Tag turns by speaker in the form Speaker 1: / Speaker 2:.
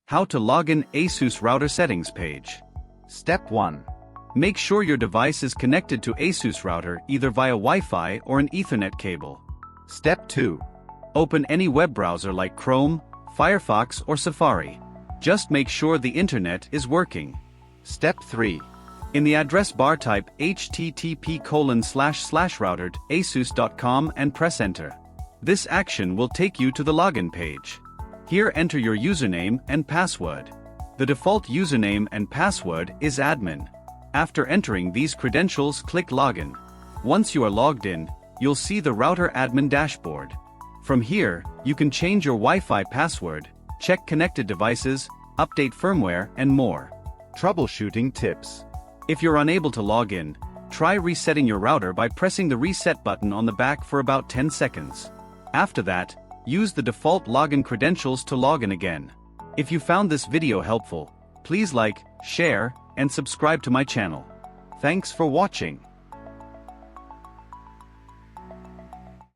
Speaker 1: How to log in Asus router settings page. Step 1. Make sure your device is connected to Asus router either via Wi-Fi or an Ethernet cable. Step 2. Open any web browser like Chrome, Firefox or Safari. Just make sure the internet is working. Step 3. In the address bar type http://router.asus.com and press enter. This action will take you to the login page. Here enter your username and password. The default username and password is admin. After entering these credentials, click Login. Once you are logged in, you'll see the router admin dashboard. From here, you can change your Wi-Fi password, check connected devices, update firmware, and more. Troubleshooting tips. If you're unable to log in, try resetting your router by pressing the reset button on the back for about 10 seconds. After that, use the default login credentials to log in again. If you found this video helpful, please like, share, and subscribe to my channel. Thanks for watching.